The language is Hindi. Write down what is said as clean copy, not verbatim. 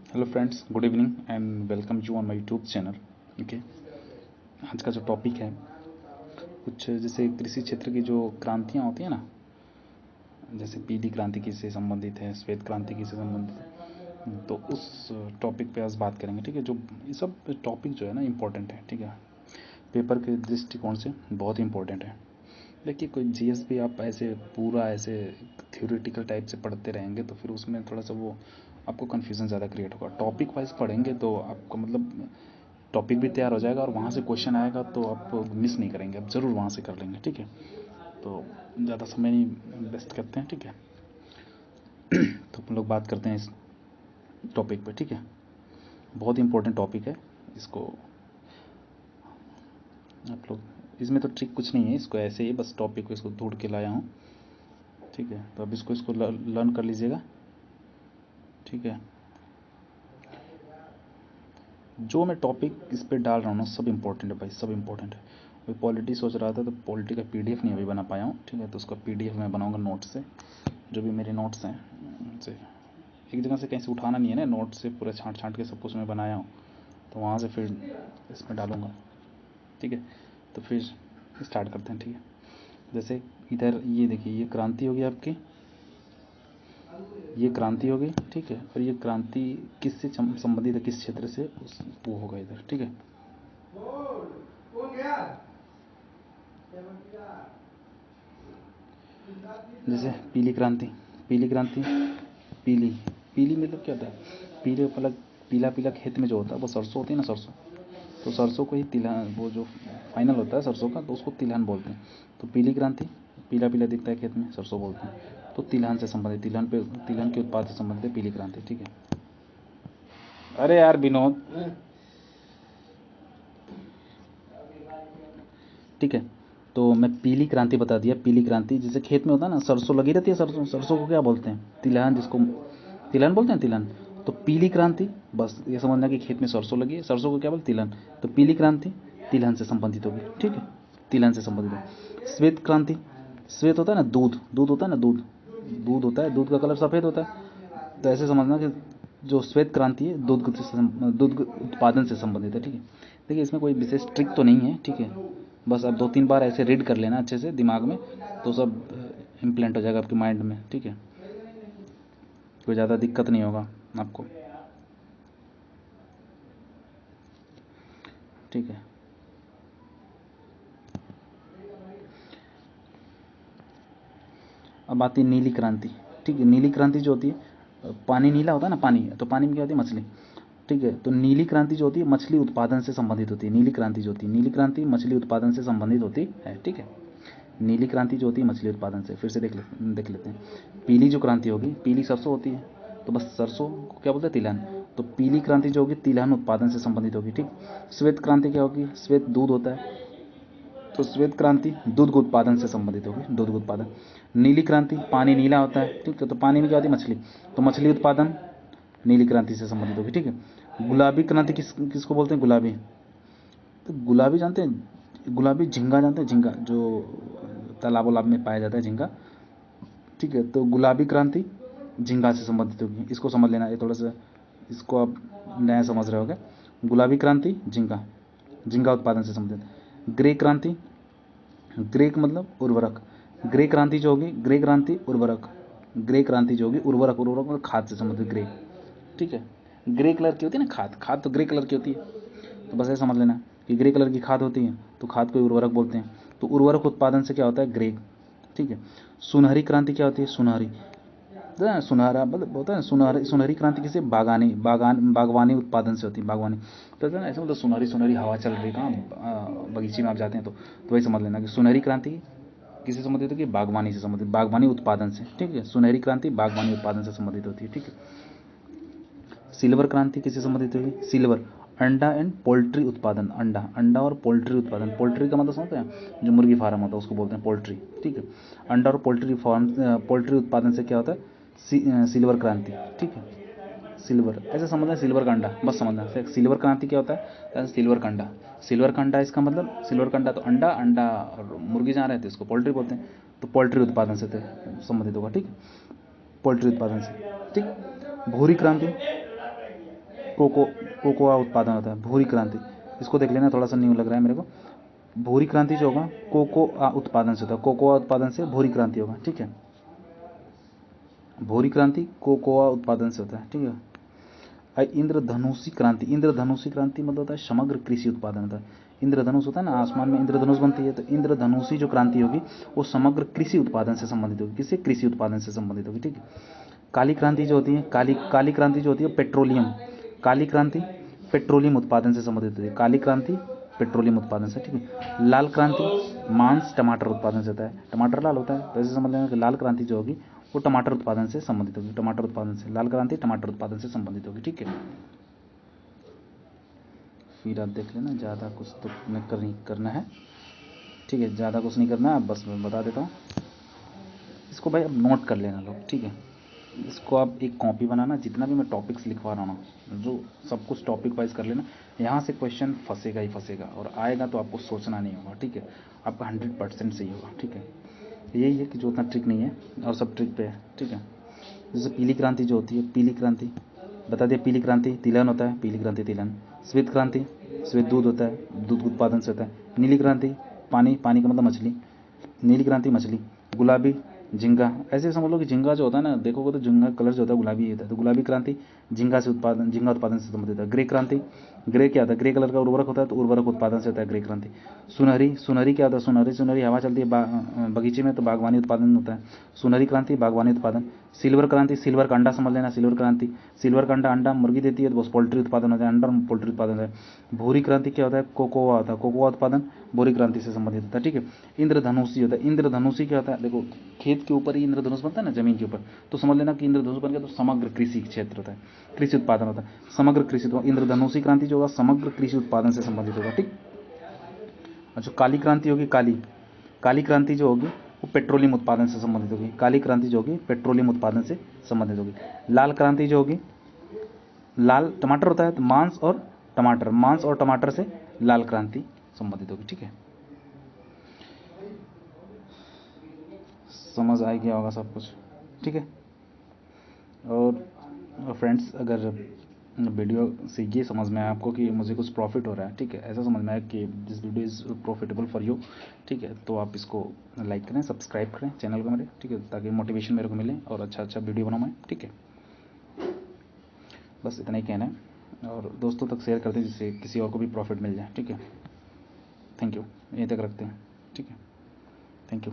Hello friends, good evening and welcome you on my YouTube channel. Okay, आज का जो टॉपिक है कुछ जैसे कृषि क्षेत्र की जो क्रांतियाँ होती हैं ना, जैसे पीली क्रांति किससे संबंधित है, श्वेत क्रांति किससे संबंधित है, तो उस टॉपिक पे आज बात करेंगे। ठीक है, जो ये सब टॉपिक जो है ना इम्पोर्टेंट है। ठीक है, पेपर के दृष्टिकोण से बहुत इंपॉर्टेंट है। देखिए, कोई जीएस भी आप ऐसे पूरा ऐसे थ्योरेटिकल टाइप से पढ़ते रहेंगे तो फिर उसमें थोड़ा सा वो आपको कन्फ्यूज़न ज़्यादा क्रिएट होगा। टॉपिक वाइज पढ़ेंगे तो आपका मतलब टॉपिक भी तैयार हो जाएगा और वहाँ से क्वेश्चन आएगा तो आप मिस नहीं करेंगे, आप ज़रूर वहाँ से कर लेंगे। ठीक है, तो ज़्यादा समय नहीं वेस्ट करते हैं। ठीक है, तो हम लोग बात करते हैं इस टॉपिक पे। ठीक है, बहुत इंपॉर्टेंट टॉपिक है। इसको आप लोग, इसमें तो ट्रिक कुछ नहीं है, इसको ऐसे ही बस टॉपिक को इसको ढूंढ के लाया हूँ। ठीक है, तो अब इसको लर्न कर लीजिएगा। ठीक है, जो मैं टॉपिक इस पे डाल रहा हूँ ना सब इम्पोर्टेंट है भाई, सब इम्पोर्टेंट है। अभी पॉलिटी सोच रहा था तो पॉलिटी का पीडीएफ नहीं अभी बना पाया हूँ। ठीक है, तो उसका पीडीएफ मैं बनाऊंगा नोट से, जो भी मेरे नोट्स हैं उनसे। एक जगह से कहीं से उठाना नहीं है ना, नोट से पूरा छाँट छाँट के सब कुछ मैं बनाया हूँ, तो वहाँ से फिर इसमें डालूँगा। ठीक है, तो फिर स्टार्ट करते हैं। ठीक है, जैसे इधर ये देखिए, ये क्रांति होगी आपकी, ये क्रांति होगी। ठीक है, और ये क्रांति किससे संबंधित है, किस क्षेत्र से, उस वो होगा इधर। ठीक है, जैसे पीली क्रांति, पीली क्रांति, पीली पीली मतलब क्या होता है, पीले पलक, पीला पीला खेत में जो होता है वो सरसों होती है ना, सरसों। तो सरसों को ही तिलहन, वो जो फाइनल होता है सरसों का, तो उसको तिलहन बोलते हैं। तो पीली क्रांति, पीला पीला दिखता है खेत में, सरसों बोलते हैं। तो तिलहन से संबंधित, तिलहन के उत्पाद से संबंधित है पीली क्रांति। ठीक है, अरे यार विनोद। ठीक है, तो मैं पीली क्रांति बता दिया। पीली क्रांति जैसे खेत में होता है ना, सरसों लगी रहती है, सरसों, सरसों को क्या बोलते हैं, तिलहन, जिसको तिलहन बोलते हैं, तिलहन। तो पीली क्रांति, बस ये समझना कि खेत में सरसों लगी है, सरसों को क्या बोलते, तिलहन। तो पीली क्रांति तिलहन से संबंधित होगी। ठीक है, तिलहन से संबंधित है। श्वेत क्रांति, श्वेत होता है ना, दूध, दूध होता है ना, दूध, दूध होता है, दूध का कलर सफ़ेद होता है। तो ऐसे समझना कि जो श्वेत क्रांति है दूध उत्पादन से संबंधित है। ठीक है, देखिए इसमें कोई विशेष ट्रिक तो नहीं है। ठीक है, बस आप 2-3 बार ऐसे रीड कर लेना अच्छे से दिमाग में, तो सब इम्प्लेंट हो जाएगा आपके माइंड में। ठीक है, कोई ज़्यादा दिक्कत नहीं होगा आपको। ठीक है, अब आती है नीली क्रांति। ठीक है, नीली क्रांति जो होती है, पानी नीला होता है ना, पानी, तो पानी में क्या होती है, मछली। ठीक है, तो नीली क्रांति जो होती है मछली उत्पादन से संबंधित होती है। नीली क्रांति जो होती है, नीली क्रांति मछली उत्पादन से संबंधित होती है। ठीक है, नीली क्रांति जो होती है मछली उत्पादन से, फिर से देख लेते हैं। पीली जो क्रांति होगी, पीली सरसों होती है, तो बस सरसों को क्या बोलते हैं, तिलहन। तो पीली क्रांति जो होगी तिलहन उत्पादन से संबंधित होगी। ठीक, श्वेत क्रांति क्या होगी, श्वेत दूध होता है, तो श्वेत क्रांति दूध के उत्पादन से संबंधित होगी, दूध के उत्पादन। नीली क्रांति, पानी नीला होता है। ठीक है, तो पानी में क्या होती है, मछली, तो मछली उत्पादन नीली क्रांति से संबंधित होगी। ठीक है, गुलाबी क्रांति किसको बोलते हैं, गुलाबी। तो गुलाबी जानते हैं, गुलाबी झींगा जानते हैं, झींगा जो तालाब वालाब में पाया जाता है, झींगा। ठीक है, तो गुलाबी क्रांति झींगा से संबंधित होगी, इसको समझ लेना। ये थोड़ा सा इसको आप नया समझ रहे होगे। गुलाबी क्रांति झींगा, झींगा उत्पादन से संबंधित। ग्रे क्रांति, ग्रे का मतलब उर्वरक, ग्रे क्रांति जो होगी, ग्रे क्रांति उर्वरक, ग्रे क्रांति जो होगी उर्वरक, उर्वरक मतलब खाद से संबंधित, ग्रे। ठीक है, ग्रे कलर की होती है ना खाद, खाद तो ग्रे कलर की होती है, तो बस ये समझ लेना कि ग्रे कलर की खाद होती है, तो खाद को उर्वरक बोलते हैं। तो उर्वरक उत्पादन से क्या होता है, ग्रे। ठीक है, सुनहरी क्रांति क्या होती है, सुनहरी, सुनहरा मतलब होता है, सुनहरी, सुनहरी क्रांति किसी बागवानी उत्पादन से होती है, बागवानी। तो ना ऐसे मतलब सुनहरी सुनहरी हवा चल रही कहाँ, बगीचे में आप जाते हैं तो वही समझ लेना कि सुनहरी क्रांति किससे संबंधित होगी, बागवानी से संबंधित, बागवानी उत्पादन से। ठीक है, सुनहरी क्रांति बागवानी उत्पादन से संबंधित होती है। ठीक है, सिल्वर क्रांति किससे संबंधित होगी, सिल्वर, अंडा एंड पोल्ट्री उत्पादन, अंडा, अंडा और पोल्ट्री उत्पादन। पोल्ट्री का मतलब समझते हैं, जो मुर्गी फार्म होता है उसको बोलते हैं पोल्ट्री। ठीक है, अंडा और पोल्ट्री फार्म, पोल्ट्री उत्पादन से क्या होता है, सिल्वर क्रांति। ठीक है, सिल्वर ऐसे समझना है, सिल्वर का अंडा, बस समझना है सिल्वर क्रांति क्या होता है, सिल्वर का अंडा। सिल्वर का अंडा, इसका मतलब सिल्वर का अंडा, तो अंडा, अंडा और मुर्गी जहाँ रहते हैं इसको पोल्ट्री बोलते हैं, तो पोल्ट्री उत्पादन से संबंधित होगा। ठीक है, पोल्ट्री उत्पादन से, ठीक। भूरी क्रांति कोकोआ उत्पादन होता है, भूरी क्रांति, इसको देख लेना, थोड़ा सा न्यू लग रहा है मेरे को। भूरी क्रांति जो होगा कोकोआ उत्पादन से होता है, कोकोआ उत्पादन से भूरी क्रांति होगा, ठीक है। भूरी क्रांति कोकोआ उत्पादन से होता है, ठीक है। इंद्रधनुषी क्रांति, इंद्रधनुषी क्रांति मतलब होता है समग्र कृषि उत्पादन होता है। इंद्रधनुष होता है ना, आसमान में इंद्रधनुष बनती है, तो इंद्रधनुषी जो क्रांति होगी वो समग्र कृषि उत्पादन से संबंधित होगी। किससे? कृषि उत्पादन से संबंधित होगी, ठीक है। काली क्रांति जो होती है, काली क्रांति जो होती है पेट्रोलियम, काली क्रांति पेट्रोलियम उत्पादन से संबंधित होती है, काली क्रांति पेट्रोलियम उत्पादन से, ठीक है। लाल क्रांति मांस टमाटर उत्पादन से होता है, टमाटर लाल होता है, तो ऐसे समझ लेना कि लाल क्रांति जो होगी वो टमाटर उत्पादन से संबंधित होगी, टमाटर उत्पादन से, लाल क्रांति टमाटर उत्पादन से संबंधित होगी, ठीक है। फिर आप देख लेना, ज़्यादा कुछ तो नहीं करना है, ठीक है, ज़्यादा कुछ नहीं करना है, बस मैं बता देता हूँ इसको भाई, अब नोट कर लेना लोग, ठीक है। इसको आप एक कॉपी बनाना, जितना भी मैं टॉपिक्स लिखवा रहा हूँ ना, जो सब कुछ टॉपिक वाइज कर लेना। यहाँ से क्वेश्चन फंसेगा ही फंसेगा, और आएगा तो आपको सोचना नहीं होगा, ठीक है। आपका 100% सही होगा, ठीक है। यही है कि जो उतना ट्रिक नहीं है, और सब ट्रिक पे है, ठीक है। जैसे पीली क्रांति जो होती है, पीली क्रांति बता दिया, पीली क्रांति तिलहन होता है, पीली क्रांति तिलहन। श्वेत क्रांति, श्वेत दूध होता है, दूध उत्पादन से होता है। नीली क्रांति पानी, पानी का मतलब मछली, नीली क्रांति मछली। गुलाबी झींगा, ऐसे समझ लो कि झींगा जो होता है ना, देखोगे तो झींगा कलर जो होता है गुलाबी होता है, तो गुलाबी क्रांति झींगा उत्पादन से संबंधित है। ग्रे क्रांति, ग्रे क्या होता है? ग्रे कलर का उर्वरक होता है, तो उर्वरक उत्पादन से होता है ग्रे क्रांति। सुनहरी क्या होता है? सुनहरी हवा चलती है बगीचे में, तो बागवानी उत्पादन होता है। सुनहरी क्रांति बागवानी उत्पादन। सिल्वर क्रांति, सिल्वर का अंडा समझ लेना, सिल्वर क्रांति, सिल्वर का अंडा मुर्गी देती है, तो बस पोल्ट्री उत्पादन होता है, अंडा पोल्ट्री उत्पादन है। भूरी क्रांति क्या होता है? कोकोआ होता है, कोकोआ उत्पादन भूरी क्रांति से संबंधित होता है, ठीक है। इंद्रधनुषी होता है, इंद्रधनुषी क्या होता है? देखो खेत के ऊपर ही इंद्रधनुष बनता है ना, जमीन के ऊपर, तो समझ लेना कि इंद्रधनुष बन गया तो समग्र कृषि क्षेत्र होता है, कृषि उत्पादन होता है, समग्र कृषि। तो इंद्रधनुषी क्रांति जो होगा समग्र कृषि उत्पादन से संबंधित होगा, ठीक। और जो काली क्रांति होगी, काली क्रांति जो होगी वो पेट्रोलियम उत्पादन से संबंधित होगी, काली क्रांति जो होगी पेट्रोलियम उत्पादन से संबंधित होगी। लाल क्रांति जो होगी, लाल टमाटर होता है, तो मांस और टमाटर से लाल क्रांति संबंधित होगी, ठीक है। समझ आ गया होगा सब कुछ, ठीक है। और फ्रेंड्स, अगर वीडियो से ये समझ में आया आपको कि मुझे कुछ प्रॉफिट हो रहा है, ठीक है, ऐसा समझ में आया कि this video is profitable for you, ठीक है, तो आप इसको लाइक करें, सब्सक्राइब करें चैनल को मेरे, ठीक है, ताकि मोटिवेशन मेरे को मिले और अच्छा वीडियो बनाऊँ मैं, ठीक है। बस इतना ही कहना है, और दोस्तों तक शेयर करते हैं जिससे किसी और को भी प्रॉफिट मिल जाए, ठीक है। थैंक यू, यहीं तक रखते हैं, ठीक है, थैंक यू।